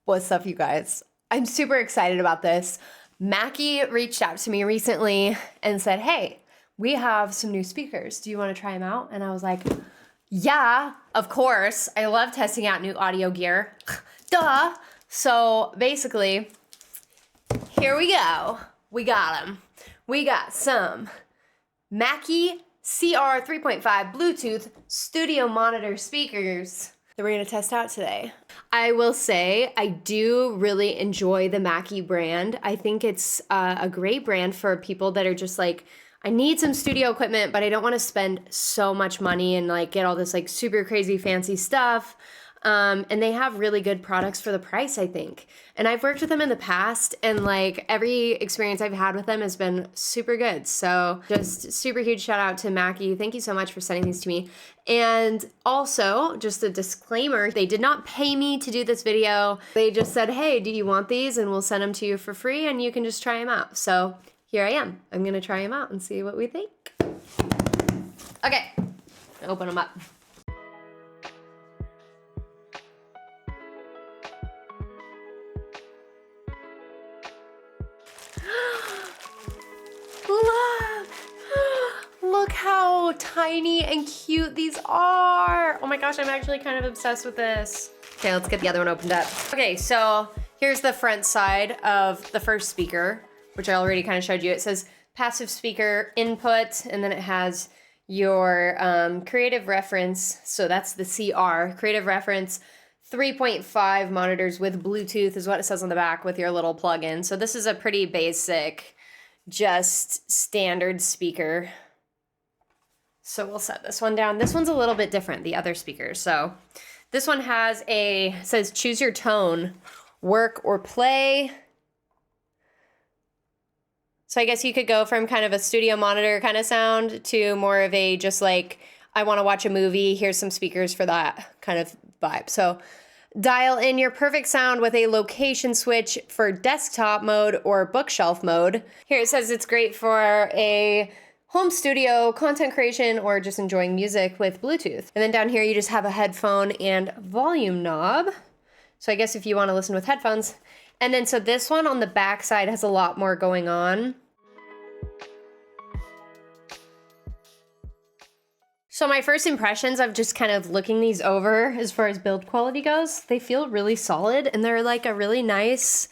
What's up, you guys? I'm super excited about this. Mackie reached out to me recently and said, hey, we have some new speakers. Do you want to try them out? And I was like, yeah, of course. I love testing out new audio gear. Duh. So basically, here we go. We got them. We got some Mackie CR 3.5 Bluetooth studio monitor speakers that we're going to test out today. I will say I do really enjoy the Mackie brand. I think it's a great brand for people that are just like, I need some studio equipment, but I don't want to spend so much money and like get all this like super crazy fancy stuff. And they have really good products for the price, I think. And I've worked with them in the past, and like every experience I've had with them has been super good. So just super huge shout out to Mackie. Thank you so much for sending these to me. And also, just a disclaimer, they did not pay me to do this video. They just said, hey, do you want these? And we'll send them to you for free and you can just try them out. So here I am. I'm gonna try them out and see what we think. Okay, open them up. Look how tiny and cute these are. Oh my gosh, I'm actually kind of obsessed with this. Okay, let's get the other one opened up. Okay, so here's the front side of the first speaker, which I already kind of showed you. It says passive speaker input, and then it has your creative reference. So that's the CR, creative reference 3.5 monitors with Bluetooth is what it says on the back with your little plug-in. So this is a pretty basic, just standard speaker. So we'll set this one down. This one's a little bit different, the other speakers. So this one says choose your tone, work or play. So I guess you could go from kind of a studio monitor kind of sound to more of a just like, I want to watch a movie, here's some speakers for that kind of vibe. So dial in your perfect sound with a location switch for desktop mode or bookshelf mode. Here it says it's great for a home studio, content creation, or just enjoying music with Bluetooth. And then down here you just have a headphone and volume knob. So I guess if you want to listen with headphones. And then so this one on the back side has a lot more going on. So my first impressions of just kind of looking these over as far as build quality goes, they feel really solid and they're like a really nice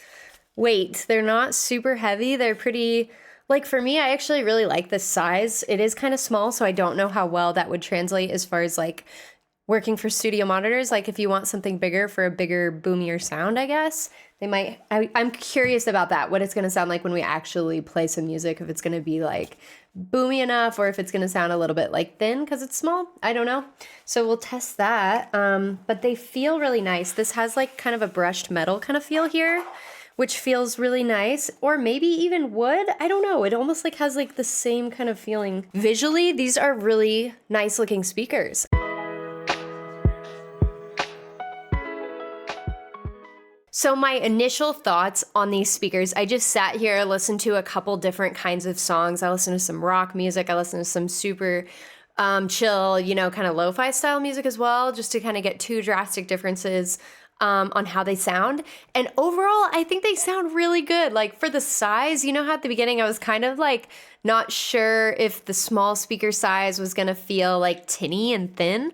weight. They're not super heavy. They're pretty, like for me, I actually really like this size. It is kind of small, so I don't know how well that would translate as far as like working for studio monitors. Like if you want something bigger for a bigger, boomier sound, I guess, they might, I'm curious about that, what it's going to sound like when we actually play some music, if it's going to be like boomy enough or if it's going to sound a little bit like thin because it's small. I don't know. So we'll test that. But they feel really nice. This has like kind of a brushed metal kind of feel here, which feels really nice, or maybe even wood. I don't know. It almost like has like the same kind of feeling. Visually, these are really nice looking speakers. So my initial thoughts on these speakers, I just sat here, listened to a couple different kinds of songs. I listened to some rock music. I listened to some super chill, you know, kind of lo-fi style music as well, just to kind of get two drastic differences on how they sound. And overall, I think they sound really good. Like for the size, you know how at the beginning I was kind of like not sure if the small speaker size was going to feel like tinny and thin.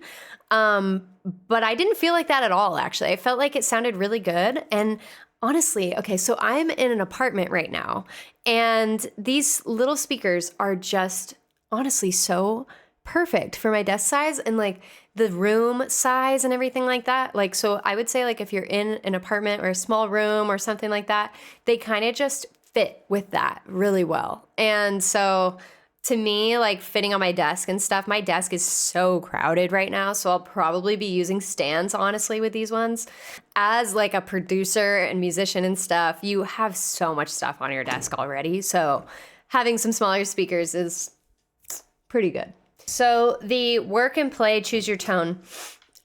But I didn't feel like that at all, actually. I felt like it sounded really good. And honestly, okay, so I'm in an apartment right now, and these little speakers are just honestly so perfect for my desk size and like the room size and everything like that. Like, so I would say like if you're in an apartment or a small room or something like that, they kind of just fit with that really well. And so to me, like fitting on my desk and stuff, my desk is so crowded right now, so I'll probably be using stands, honestly, with these ones. As like a producer and musician and stuff, you have so much stuff on your desk already, so having some smaller speakers is pretty good. So the work and play, choose your tone.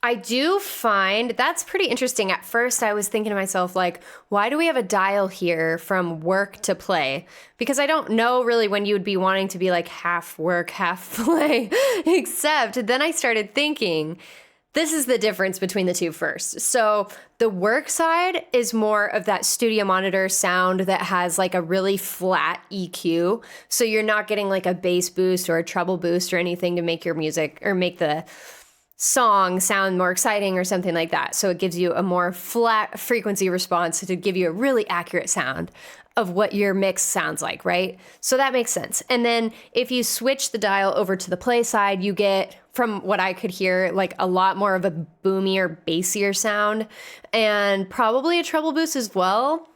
I do find that's pretty interesting. At first, I was thinking to myself, like, why do we have a dial here from work to play? Because I don't know really when you would be wanting to be like half work, half play, except then I started thinking this is the difference between the two first. So the work side is more of that studio monitor sound that has like a really flat EQ. So you're not getting like a bass boost or a treble boost or anything to make your music or make the song sound more exciting or something like that. So it gives you a more flat frequency response to give you a really accurate sound of what your mix sounds like, right? So that makes sense. And then if you switch the dial over to the play side, you get, from what I could hear, like a lot more of a boomier, bassier sound and probably a treble boost as well.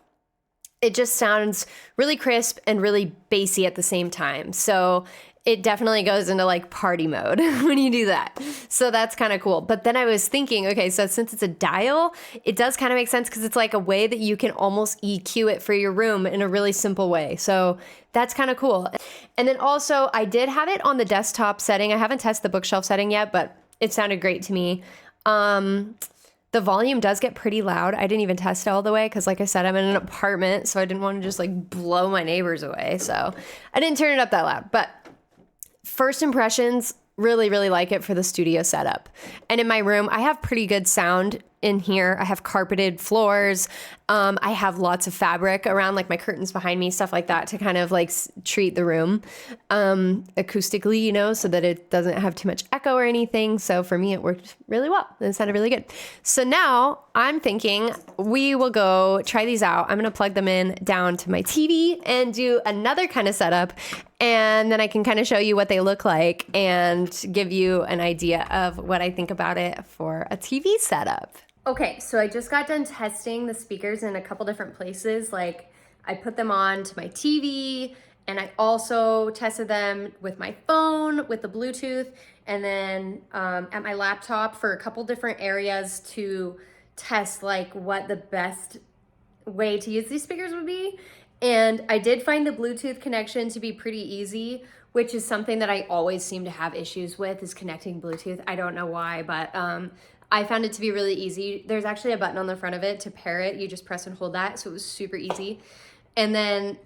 It just sounds really crisp and really bassy at the same time. So it definitely goes into like party mode when you do that. So that's kind of cool. But then I was thinking, okay, so since it's a dial, it does kind of make sense because it's like a way that you can almost EQ it for your room in a really simple way. So that's kind of cool. And then also I did have it on the desktop setting. I haven't tested the bookshelf setting yet, but it sounded great to me. The volume does get pretty loud. I didn't even test it all the way because, like I said, I'm in an apartment, so I didn't want to just like blow my neighbors away. So I didn't turn it up that loud. But first impressions, really, really like it for the studio setup. And in my room, I have pretty good sound in here. I have carpeted floors. I have lots of fabric around, like my curtains behind me, stuff like that, to kind of like treat the room acoustically, you know, so that it doesn't have too much echo or anything. So for me, it worked really well. It sounded really good. So now I'm thinking we will go try these out. I'm going to plug them in down to my TV and do another kind of setup. And then I can kind of show you what they look like and give you an idea of what I think about it for a TV setup. Okay, so I just got done testing the speakers in a couple different places. Like I put them on to my TV and I also tested them with my phone, with the Bluetooth, and then at my laptop for a couple different areas to test like what the best way to use these speakers would be. And I did find the Bluetooth connection to be pretty easy, which is something that I always seem to have issues with, is connecting Bluetooth. I don't know why, but I found it to be really easy. There's actually a button on the front of it to pair it. You just press and hold that, so it was super easy. And then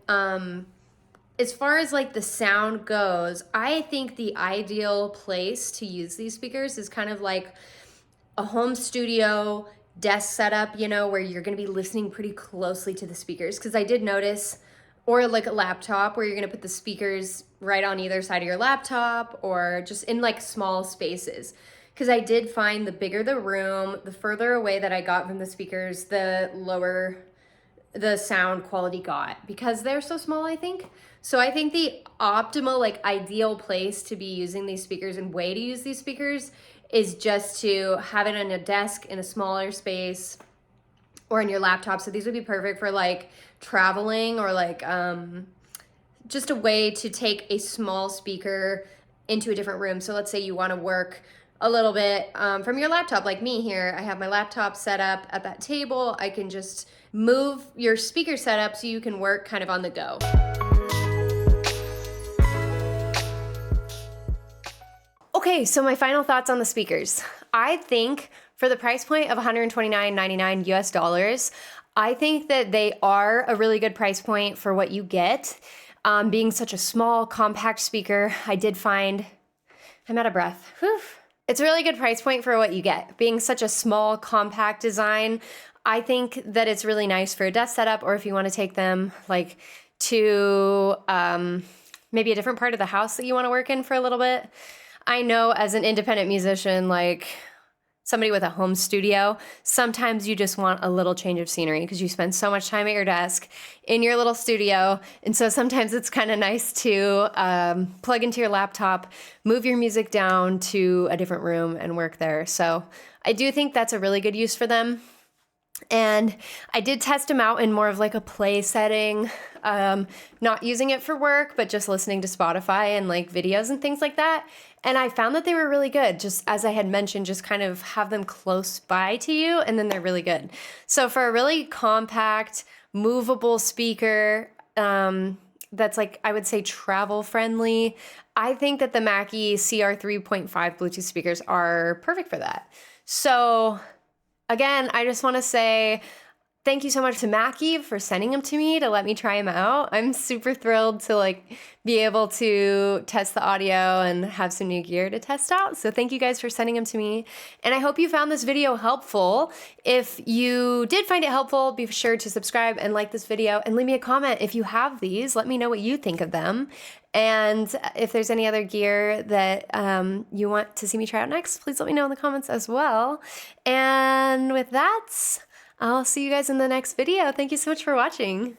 as far as like the sound goes, I think the ideal place to use these speakers is kind of like a home studio desk setup, you know, where you're going to be listening pretty closely to the speakers. Because I did notice, or like a laptop where you're going to put the speakers right on either side of your laptop, or just in like small spaces. Because I did find the bigger the room, the further away that I got from the speakers, the lower the sound quality got, because they're so small, I think. So I think the optimal, like ideal place to be using these speakers and way to use these speakers is just to have it on a desk in a smaller space or in your laptop. So these would be perfect for like traveling, or like just a way to take a small speaker into a different room. So let's say you want to work a little bit from your laptop, like me here. I have my laptop set up at that table. I can just move your speaker setup so you can work kind of on the go. Okay, so my final thoughts on the speakers. I think for the price point of $129.99 US dollars, I think that they are a really good price point for what you get. Being such a small, compact speaker, I did find, I'm out of breath. Whew. It's a really good price point for what you get. Being such a small, compact design, I think that it's really nice for a desk setup, or if you want to take them like to maybe a different part of the house that you want to work in for a little bit. I know as an independent musician, like somebody with a home studio, sometimes you just want a little change of scenery because you spend so much time at your desk in your little studio. And so sometimes it's kind of nice to plug into your laptop, move your music down to a different room and work there. So I do think that's a really good use for them. And I did test them out in more of like a play setting, not using it for work, but just listening to Spotify and like videos and things like that. And I found that they were really good. Just as I had mentioned, just kind of have them close by to you, and then they're really good. So for a really compact, movable speaker that's like, I would say travel friendly, I think that the Mackie CR 3.5 Bluetooth speakers are perfect for that. So again, I just want to say Thank you so much to Mackie for sending them to me to let me try them out. I'm super thrilled to like be able to test the audio and have some new gear to test out. So thank you guys for sending them to me. And I hope you found this video helpful. If you did find it helpful, be sure to subscribe and like this video and leave me a comment if you have these. Let me know what you think of them. And if there's any other gear that you want to see me try out next, please let me know in the comments as well. And with that, I'll see you guys in the next video. Thank you so much for watching.